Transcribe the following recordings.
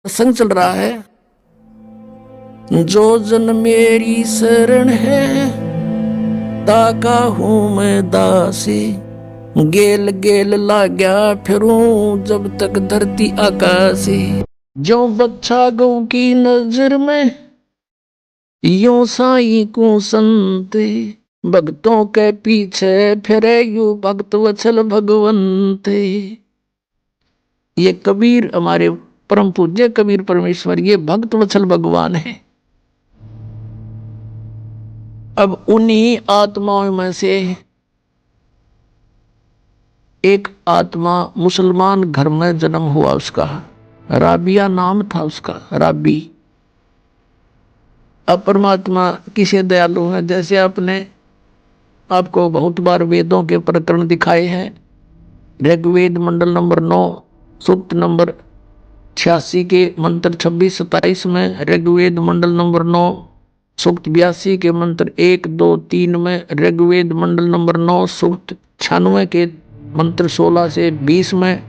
प्रसंग चल रहा है। जो जन मेरी शरण है ताका हूं मैं दासी, गेल गेल लाग्या फिरूं जब तक धरती आकाशी। जो बच्चा गौ की नजर में यूं साई को संते, भक्तों के पीछे फिरे यू भक्त वत्सल भगवंते। ये कबीर, हमारे परम पूज्य कबीर परमेश्वर, ये भक्त वत्सल भगवान है। अब उन्हीं आत्माओं में से एक आत्मा मुसलमान घर में जन्म हुआ, उसका राबिया नाम था उसका, राबी। अब परमात्मा किसे दयालु है, जैसे आपको बहुत बार वेदों के प्रकरण दिखाए हैं। ऋग्वेद मंडल नंबर 9 सूक्त नंबर 86 के मंत्र 26-27 में, ऋग्वेद मंडल नंबर 9 सूक्त 82 के मंत्र 1, 2, 3 में, ऋग्वेद मंडल नंबर 9 सूक्त 96 के मंत्र 16 से 20 में,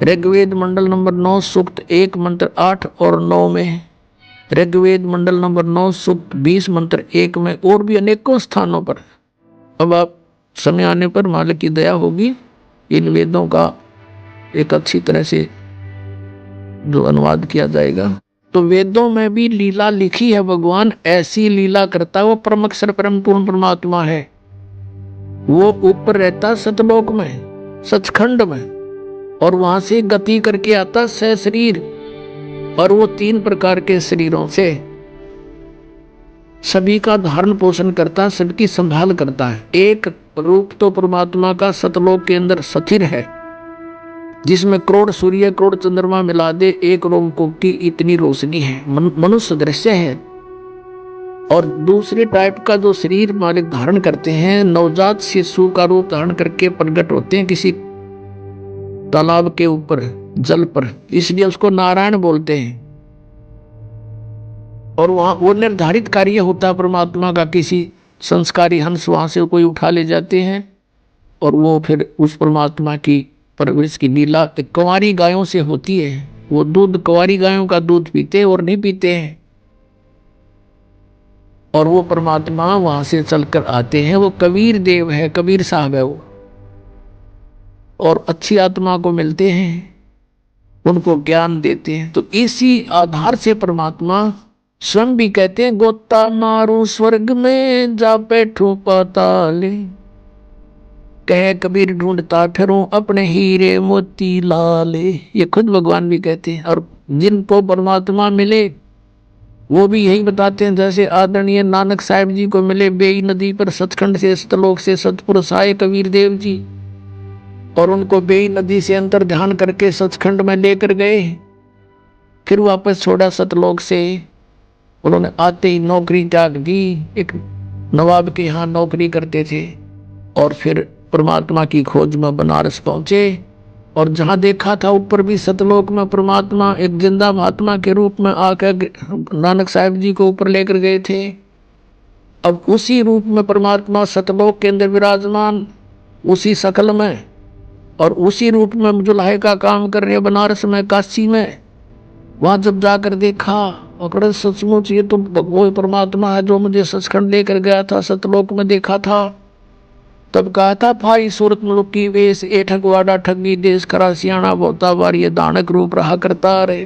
ऋग्वेद मंडल नंबर 9 सूक्त 1 मंत्र 8 और 9 में, ऋग्वेद मंडल नंबर 9 सूक्त 20 मंत्र 1 में, और भी अनेकों स्थानों पर। अब आप समय आने पर मालिक की दया होगी, इन वेदों का एक अच्छी तरह से जो अनुवाद किया जाएगा। तो वेदों में भी लीला लिखी है, भगवान ऐसी लीला करता है। वो परम अक्षर परम पूर्ण परमात्मा है। वो ऊपर रहता सतलोक में, सचखंड में, और वहां से गति करके आता सशरीर, और वो 3 प्रकार के शरीरों से सभी का धारण पोषण करता, सबकी संभाल करता है। एक रूप तो परमात्मा का सतलोक के अंदर स्थिर है, जिसमें करोड़ सूर्य करोड़ चंद्रमा मिला दे एक रोमको की इतनी रोशनी है, मनुष्य दृश्य है। और दूसरे टाइप का जो शरीर मालिक धारण करते हैं, नवजात शिशु का रूप धारण करके प्रकट होते हैं किसी तालाब के ऊपर, जल पर, इसलिए उसको नारायण बोलते हैं। और वहां वो निर्धारित कार्य होता परमात्मा का, किसी संस्कारी हंस वहां से कोई उठा ले जाते हैं, और वो फिर उस परमात्मा की परवरिश की लीला कुंवारी गायों से होती है। वो दूध कुंवारी गायों का दूध पीते और नहीं पीते हैं, और वो परमात्मा वहां से चलकर आते हैं। वो कबीर देव है, कबीर साहब है वो, और अच्छी आत्मा को मिलते हैं, उनको ज्ञान देते हैं। तो इसी आधार से परमात्मा स्वयं भी कहते हैं, गोता मारू स्वर्ग में जा बैठू पाताले, कह कबीर ढूंढता फिरूं अपने हीरे मोती लाले। ये खुद भगवान भी कहते हैं। और जिनको परमात्मा मिले वो भी यही बताते हैं, जैसे आदरणीय नानक साहिब जी को मिले बेई नदी पर, सचखंड से सतलोक से सतपुरुष आए कबीर देव जी, और उनको बेई नदी से अंतर ध्यान करके सचखंड में लेकर गए, फिर वापस छोड़ा सतलोक से। उन्होंने आते ही नौकरी त्याग दी, एक नवाब के यहाँ नौकरी करते थे, और फिर परमात्मा की खोज में बनारस पहुंचे। और जहां देखा था ऊपर भी सतलोक में परमात्मा एक जिंदा महात्मा के रूप में आकर नानक साहिब जी को ऊपर लेकर गए थे। अब उसी रूप में परमात्मा सतलोक के अंदर विराजमान, उसी शकल में, और उसी रूप में जुल्हे का काम कर रहे बनारस में, काशी में। वहां जब जाकर देखा, अगर सचमुच ये तो वो परमात्मा है जो मुझे सचखंड लेकर गया था, सतलोक में देखा था। तब कहा था, भाई सूरत मुल्क की वेश ए ठगवाड़ा ठगी देश करा सियाणा बोता बार, ये दानक रूप रहा करता रहे।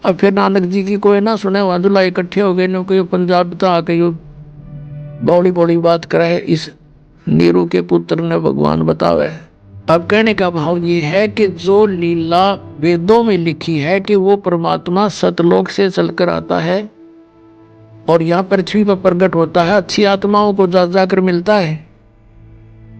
अब फिर नानक जी की कोई ना सुने, वहां जुला इकट्ठे हो गए, कोई पंजाब तो आके बौड़ी बौड़ी बात करे, इस नीरू के पुत्र ने भगवान बतावे। अब कहने का भाव ये है कि जो लीला वेदों में लिखी है कि वो परमात्मा सतलोक से चलकर आता है और यहाँ पृथ्वी पर प्रकट होता है, अच्छी आत्माओं को जा जाकर मिलता है।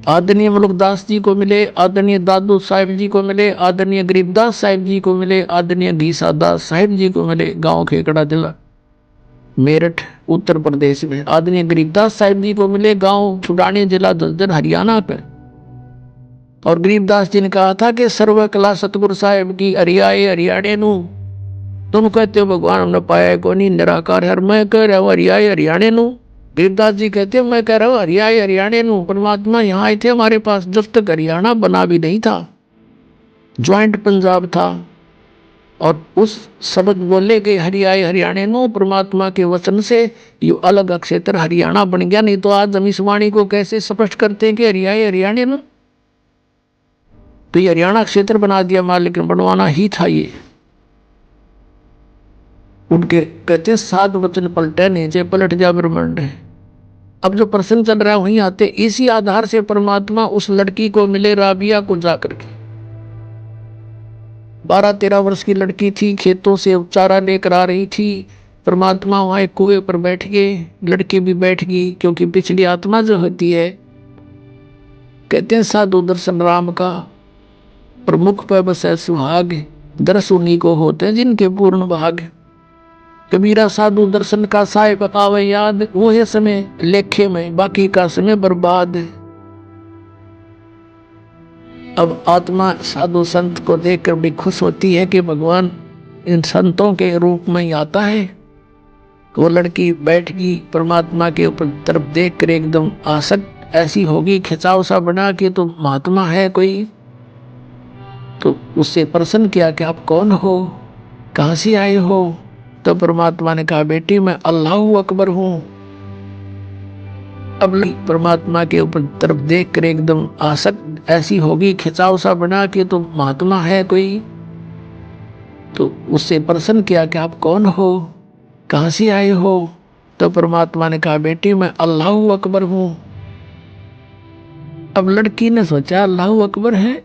आदरणीय मुलुकदास जी को मिले, आदरणीय दादू साहिब जी को मिले, आदरणीय गरीबदास साहिब जी को मिले, आदरणीय घीसा दास साहिब जी को मिले, गांव खेकड़ा जिला मेरठ उत्तर प्रदेश में। आदरणीय गरीबदास साहिब जी को मिले, गांव छुड़ानी जिला झज्जर हरियाणा पे। और गरीबदास जी ने कहा था कि सर्व कला सतगुरु साहिब की हरियाए हरियाणे नू। तुम कहते हो भगवान हमने पाया को नहीं, निराकार है, मैं कह रहा हूँ हरियाए हरियाणे नू। गरीबदास जी कहते हैं, मैं कह रहा हूँ हरियाए हरियाणे नू। परमात्मा यहाँ आए थे हमारे पास जब तक हरियाणा बना भी नहीं था, ज्वाइंट पंजाब था। और उस शब्द बोले गए हरियाए हरियाणे नो परमात्मा के वचन से यो अलग क्षेत्र हरियाणा बन गया। नहीं तो आज हम इस वाणी को कैसे स्पष्ट करते हैं कि हरियाए हरियाणे नो, तो ये हरियाणा क्षेत्र बना दिया मालिक ने, बनवाना ही था ये। उनके कहते सात वचन पलटे नीचे पलट जा ब्रह्मांड है। अब जो प्रश्न चल रहा है वहीं आते, इसी आधार से परमात्मा उस लड़की को मिले राबिया को जाकर के। 12-13 वर्ष की लड़की थी, खेतों से चारा लेकर आ रही थी। परमात्मा वहां एक कुएं पर बैठ गए, लड़की भी बैठ गई, क्योंकि पिछली आत्मा जो होती है, कहते हैं साधु दर्शन राम का, प्रमुख पर बस है सुहाग, दर्श उन्हीं को होते हैं जिनके पूर्ण भाग। कबीरा साधु दर्शन का साहिब पावे याद, वो है समय लेखे में बाकी का समय बर्बाद। अब आत्मा साधु संत को देखकर बड़ी खुश होती है कि भगवान इन संतों के रूप में ही आता है। वो लड़की बैठ गई, परमात्मा के ऊपर तरफ देख कर एकदम आसक्त ऐसी होगी, खिंचाव सा बना कि तो महात्मा है कोई। तो उससे प्रश्न किया कि आप कौन हो, कहां से आए हो। तो परमात्मा ने कहा बेटी मैं अल्लाह अकबर हूं। अब परमात्मा के ऊपर तरफ देख कर एकदम आसक्त ऐसी होगी, खिंचाव सा बना कि तो महात्मा है कोई। तो उससे प्रश्न किया कि आप कौन हो, कहां से आए हो। तो परमात्मा ने कहा बेटी मैं अल्लाह अकबर हूं। अब लड़की ने सोचा अल्लाह अकबर है,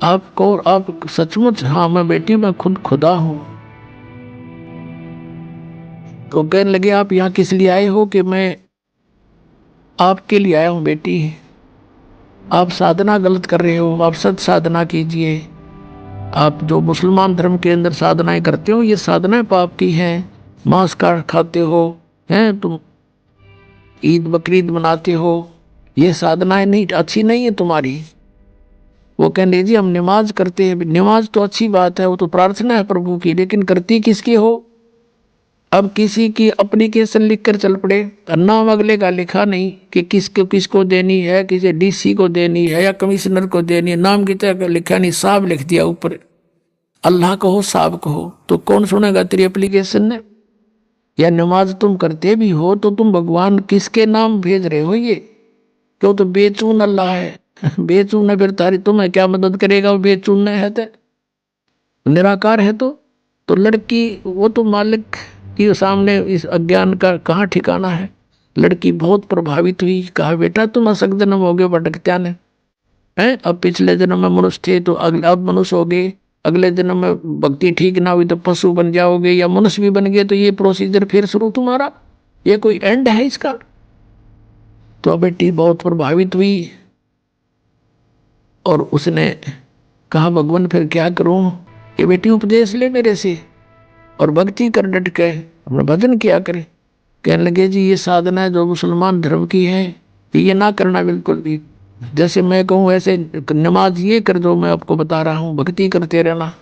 आपको आप सचमुच? हाँ मैं बेटी मैं खुद खुदा हूं। तो कहने लगे आप यहाँ किस लिए आए हो। कि मैं आपके लिए आया हूं बेटी, आप साधना गलत कर रहे हो, आप सत साधना कीजिए। आप जो मुसलमान धर्म के अंदर साधनाएं करते हो ये साधनाएं पाप की हैं। मांस का खाते हो, हैं तुम, ईद बकरीद मनाते हो, ये साधनाएं नहीं अच्छी नहीं है तुम्हारी। वो कहने जी हम नमाज करते हैं। नमाज तो अच्छी बात है, वो तो प्रार्थना है प्रभु की, लेकिन करती किसकी हो। अब किसी की एप्लीकेशन लिख कर चल पड़े, नाम अगले का लिखा नहीं कि किसको देनी है, किसी डीसी को देनी है या कमिश्नर को देनी है, नाम की तरह लिखा नहीं, साहब लिख दिया ऊपर। अल्लाह कहो साहब कहो तो कौन सुनेगा तेरी एप्लीकेशन ने। या नमाज तुम करते भी हो तो तुम भगवान किसके नाम भेज रहे हो ये, क्यों तो बेचून अल्लाह है। बेचून है फिर तारी तुम्हें क्या मदद करेगा, वो बेचून है तो निराकार है। तो लड़की वो तो मालिक के सामने इस अज्ञान का कहाँ ठिकाना है। लड़की बहुत प्रभावित हुई, कहा बेटा तुम असक जन्म हो गए भटकत्या ने हैं, अब पिछले जन्म में मनुष्य थे तो अगले अब मनुष्य हो गए, अगले जन्म में भक्ति ठीक ना हुई तो पशु बन जाओगे या मनुष्य भी बन गए, तो ये प्रोसीजर फिर शुरू तुम्हारा, ये कोई एंड है इसका। तो बेटी बहुत प्रभावित हुई और उसने कहा भगवान फिर क्या करूं। कि बेटी उपदेश ले मेरे से और भक्ति कर डट के अपना भजन किया करे। कहने लगे जी ये साधना है जो मुसलमान धर्म की है ये ना करना बिल्कुल भी। जैसे मैं कहूँ ऐसे नमाज ये कर दो, मैं आपको बता रहा हूँ, भक्ति करते रहना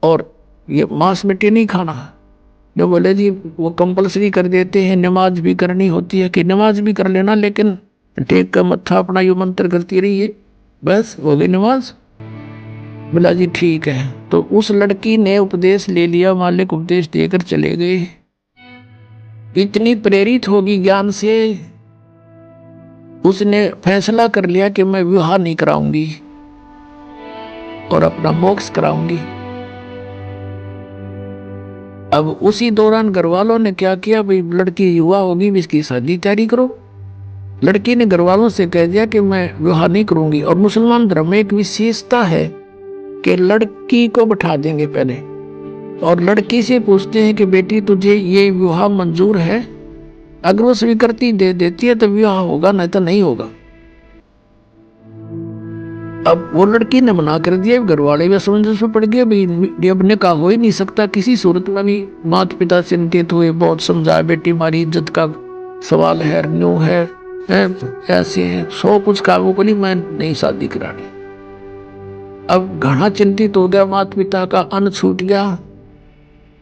और ये मांस मिट्टी नहीं खाना। जो बोले जी वो कंपलसरी कर देते हैं, नमाज भी करनी होती है कि नमाज भी कर लेना, लेकिन टेक का मत्था अपना यू मंत्र करती रहिए, बस हो गई नमाज। बोला जी ठीक है। तो उस लड़की ने उपदेश ले लिया, मालिक उपदेश देकर चले गए। इतनी प्रेरित होगी ज्ञान से, उसने फैसला कर लिया कि मैं विवाह नहीं कराऊंगी और अपना मोक्ष कराऊंगी। अब उसी दौरान घर वालों ने क्या किया, भाई लड़की युवा होगी इसकी शादी तैयारी करो। लड़की ने घर वालों से कह दिया कि मैं विवाह नहीं करूंगी। और मुसलमान धर्म में एक विशेषता है कि लड़की को बैठा देंगे पहले और लड़की से पूछते हैं कि बेटी तुझे ये विवाह मंजूर है, अगर वो स्वीकृति दे देती है तो विवाह होगा, नहीं तो नहीं होगा। अब वो लड़की ने मना कर दिया, घर वाले भी असमंजस में पड़ गए, भाई अब निकाह हो ही नहीं सकता किसी सूरत में भी। माता पिता चिंतित हुए, बहुत समझाया बेटी हमारी इज्जत का सवाल है, न्यू है, ऐसे है, सौ कुछ कामों को नहीं, मैं नहीं शादी करानी। अब घना चिंतित हो गया, माता पिता का अन्न छूट गया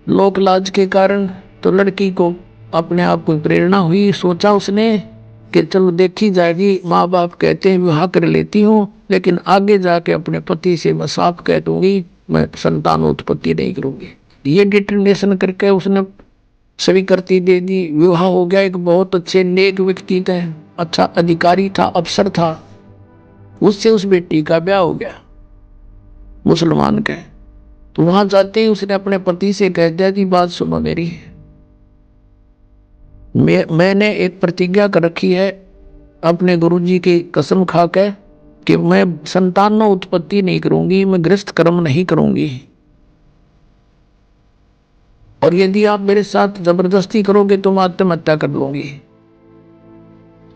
लोक लाज के कारण। तो लड़की को अपने आप को प्रेरणा हुई, सोचा उसने कि चलो देखी जाएगी, माँ बाप कहते हैं विवाह कर लेती हूँ, लेकिन आगे जाके अपने पति से मैं साफ कह दूंगी मैं संतान उत्पत्ति नहीं करूंगी। ये डिटर्मिनेशन करके उसने स्वीकृति दे दी। विवाह हो गया। एक बहुत अच्छे नेक व्यक्ति थे, अच्छा अधिकारी था, अफसर था, उससे उस बेटी का ब्याह हो गया मुसलमान के। तो वहां जाते ही उसने अपने पति से कह दिया कि बात सुनो मेरी, मैंने एक प्रतिज्ञा कर रखी है अपने गुरुजी की कसम खा के कि मैं संतान उत्पत्ति नहीं करूंगी, मैं गृहस्थ कर्म नहीं करूंगी, और यदि आप मेरे साथ जबरदस्ती करोगे तो मैं आत्महत्या कर लूंगी।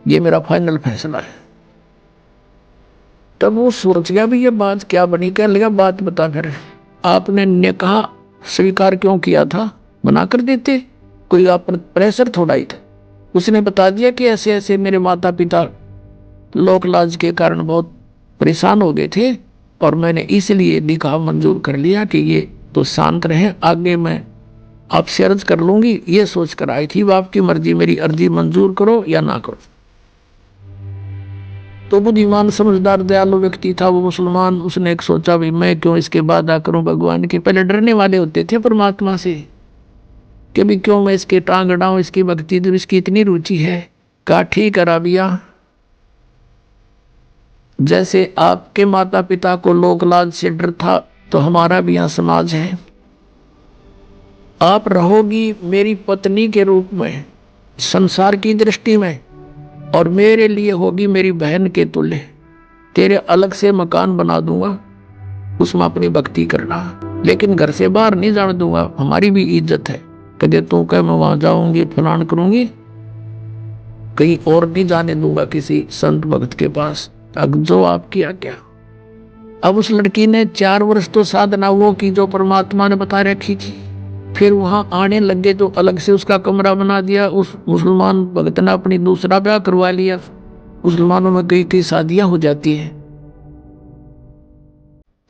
ये मेरा फाइनल फैसला है। तब वो सोच गया भी ये बात क्या बनी। क्या लगा बात बता, फिर आपने निकाह स्वीकार क्यों किया था, बना कर देते, कोई आप पर प्रेशर थोड़ा ही था। उसने बता दिया कि ऐसे ऐसे मेरे माता पिता लोक लाज के कारण बहुत परेशान हो गए थे और मैंने इसलिए निकाह मंजूर कर लिया कि ये तो शांत रहे, आगे मैं आपसे अर्ज कर लूंगी। ये सोच कर आई थी, वो आपकी मर्जी, मेरी अर्जी मंजूर करो या ना करो। तो बुद्धिमान समझदार दयालु व्यक्ति था वो मुसलमान। उसने एक सोचा भी मैं क्यों इसके वादा करूं भगवान के। पहले डरने वाले होते थे परमात्मा से कि भी क्यों मैं इसके टांग अड़ाऊं, इसकी भक्ति तो इसकी इतनी रुचि है। कहा ठीक है राबिया, जैसे आपके माता पिता को लोक लाज से डर था तो हमारा भी यहाँ समाज है। आप रहोगी मेरी पत्नी के रूप में संसार की दृष्टि में, और मेरे लिए होगी मेरी बहन के तुल्य। तेरे अलग से मकान बना दूंगा, उसमें अपनी भक्ति करना, लेकिन घर से बाहर नहीं जाने दूंगा, हमारी भी इज्जत है। कदे तू कह मैं वहां जाऊंगी फलान करूंगी, कहीं और नहीं जाने दूंगा किसी संत भक्त के पास, अब जो आपकी आज्ञा। अब उस लड़की ने 4 वर्ष तो साधना वो की जो परमात्मा ने बता रखी थी। फिर वहां आने लगे तो अलग से उसका कमरा बना दिया। उस मुसलमान भक्त ने अपनी दूसरा ब्याह करवा लिया। मुसलमानों में कई कई शादियां हो जाती हैं,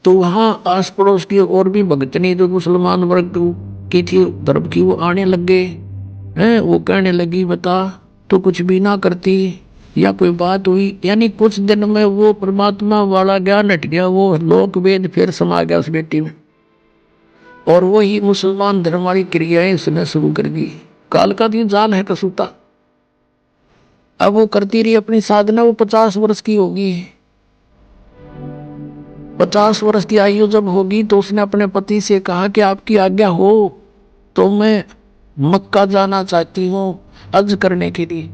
तो वहां आस पड़ोस की और भी भगतनी जो मुसलमान वर्ग की थी धर्म की, वो आने लगे हैं। वो कहने लगी बता तो कुछ भी ना करती या कोई बात हुई, यानी कुछ दिन में वो परमात्मा वाला ज्ञान हट गया, वो लोक वेद फिर समा गया उस बेटी में, और वो ही मुसलमान धर्म वाली क्रियाएं उसने शुरू कर दी। काल का दिन जाल है कसूता। अब वो करती रही अपनी साधना। वो 50 वर्ष की होगी। 50 वर्ष की आयु जब होगी तो उसने अपने पति से कहा कि आपकी आज्ञा हो तो मैं मक्का जाना चाहती हूँ हज करने के लिए।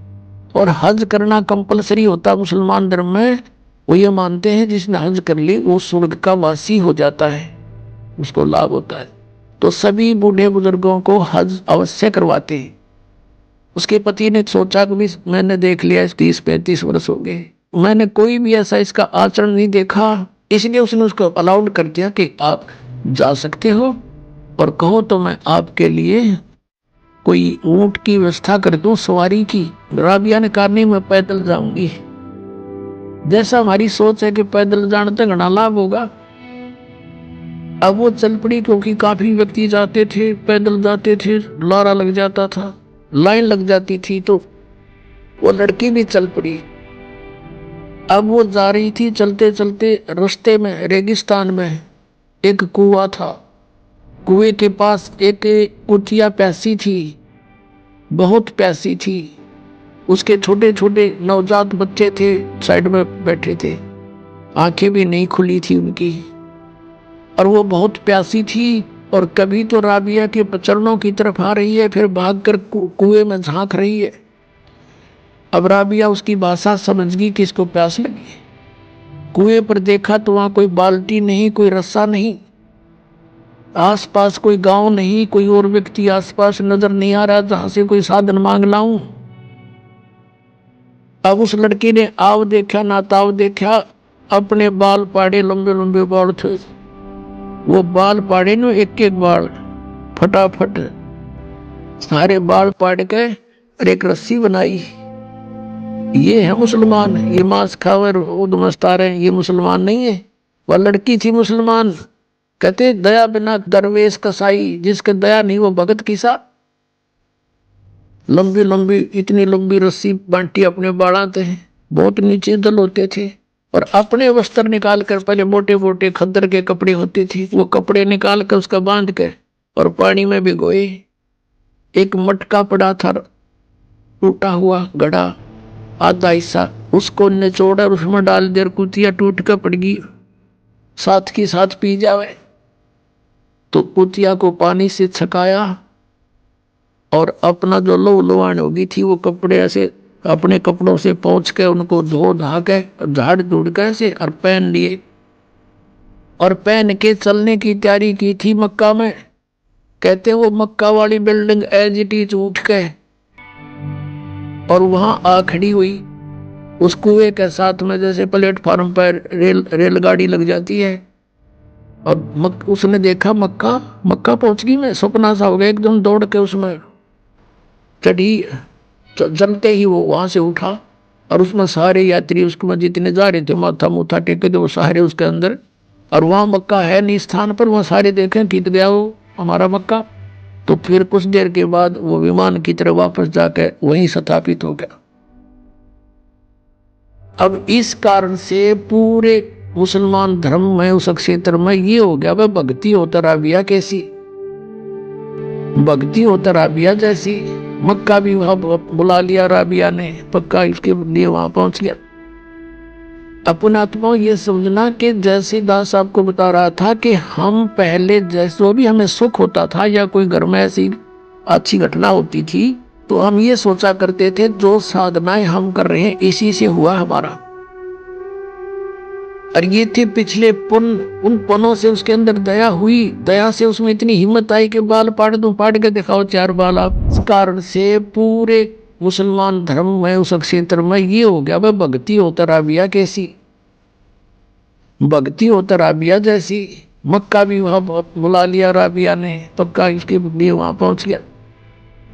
और हज करना कंपलसरी होता मुसलमान धर्म में। वो ये मानते हैं जिसने हज कर ली वो स्वर्ग का वासी हो जाता है, उसको लाभ होता है। तो सभी बूढ़े बुजुर्गों को हज अवश्य करवाते हैं। उसके पति ने सोचा कि भी मैंने देख लिया 30-35 वर्ष हो गए, मैंने कोई भी ऐसा इसका आचरण नहीं देखा, इसलिए उसने उसको अलाउड कर दिया कि आप जा सकते हो और कहो तो मैं आपके लिए कोई ऊंट की व्यवस्था कर दूं सवारी की। राबिया ने कहा नहीं मैं पैदल जाऊंगी। जैसा हमारी सोच है कि पैदल जाने तक घना लाभ होगा, अब वो चल पड़ी, क्योंकि काफी व्यक्ति जाते थे, पैदल जाते थे, लारा लग जाता था, लाइन लग जाती थी, तो वो लड़की भी चल पड़ी। अब वो जा रही थी, चलते चलते रास्ते में रेगिस्तान में एक कुआं था। कुएं के पास एक कुतिया प्यासी थी, बहुत प्यासी थी। उसके छोटे छोटे नवजात बच्चे थे, साइड में बैठे थे, आंखें भी नहीं खुली थी उनकी, और वो बहुत प्यासी थी। और कभी तो राबिया के चरणों की तरफ आ रही है, फिर भागकर कुएं में झांक रही है। अब राबिया उसकी भाषा समझ गई कि इसको प्यास लगी। कुएं पर देखा तो वहां कोई बाल्टी नहीं, कोई रस्सा नहीं, आसपास कोई गांव नहीं, कोई और व्यक्ति आसपास नजर नहीं आ रहा जहां से कोई साधन मांग लाऊं। अब उस लड़की ने आव देखा ना ताव देखा, अपने बाल पाड़े, लंबे लंबे बाल थे, वो बाल पाड़े न एक एक बाल फटाफट सारे बाल पाड़ के और एक रस्सी बनाई। ये है मुसलमान, ये मांस खावर मस्ता रहे, ये मुसलमान नहीं है। वह लड़की थी मुसलमान। कहते दया बिना दरवेश कसाई, जिसके दया नहीं वो भगत किसा। लंबी लंबी इतनी लंबी रस्सी बांटी अपने बाड़ा थे, बहुत नीचे दल होते थे, और अपने वस्त्र निकाल कर, पहले मोटे मोटे खद्दर के कपड़े होते थे, वो कपड़े निकाल कर उसका बांध कर और पानी में भिगोए। एक मटका पड़ा था टूटा हुआ घड़ा, आधा हिस्सा, उसको निचोड़ा और उसमें डाल देर कुतिया टूट कर पड़ गई, साथ की साथ पी जावे। तो कुतिया को पानी से छकाया और अपना जो लो लोहान होगी थी वो कपड़े ऐसे अपने कपड़ों से पहुंच के उनको धो धा के झाड़ झूड़ के ऐसे और पहन लिए और पहन के चलने की तैयारी की थी मक्का में। कहते वो मक्का वाली बिल्डिंग एज इट इज उठ के और वहां आ खड़ी हुई उस कुएं के साथ में, जैसे प्लेटफार्म पर रेलगाड़ी लग जाती है। और उसने देखा मक्का मक्का पहुंच गई, मैं सपना सा हो गया, एकदम दौड़ के उसमें चढ़ी। जमते ही वो वहां से उठा और उसमें सारे यात्री उसमें जितने जा रहे थे माथा मुथा टेके थे वो सारे उसके अंदर। और वहां मक्का है नहीं स्थान पर, वहां सारे देखें कित गया वो हमारा मक्का। तो फिर कुछ देर के बाद वो विमान की तरफ वापस जाकर वहीं स्थापित हो गया। अब इस कारण से पूरे मुसलमान धर्म में उस क्षेत्र में ये हो गया, वह भक्ति होता राबिया कैसी, भक्ति होता राबिया जैसी। मक्का भी वहां बुला लिया राबिया ने, पक्का इसके लिए वहां पहुंच गया। अपना आत्मा ये समझना कि जैसे दास आपको बता रहा था कि हम पहले जैसे भी हमें सुख होता था या कोई घर में ऐसी अच्छी घटना होती थी तो हम ये सोचा करते थे जो साधनाएं हम कर रहे हैं इसी से हुआ हमारा। और ये थे पिछले पुण्य, उन पुण्यों से उसके अंदर दया हुई, दया से उसमें इतनी हिम्मत आई कि बाल पाड़ दूं, पाड़ के दिखाओ चार बाल आप। इस कारण से पूरे मुसलमान धर्म में उस क्षेत्र में ये हो गया, वह भक्ति होता राबिया कैसी, भक्ति होता राबिया जैसी। मक्का भी वहां बुला लिया राबिया ने, पक्का इसके लिए वहां पहुंच गया।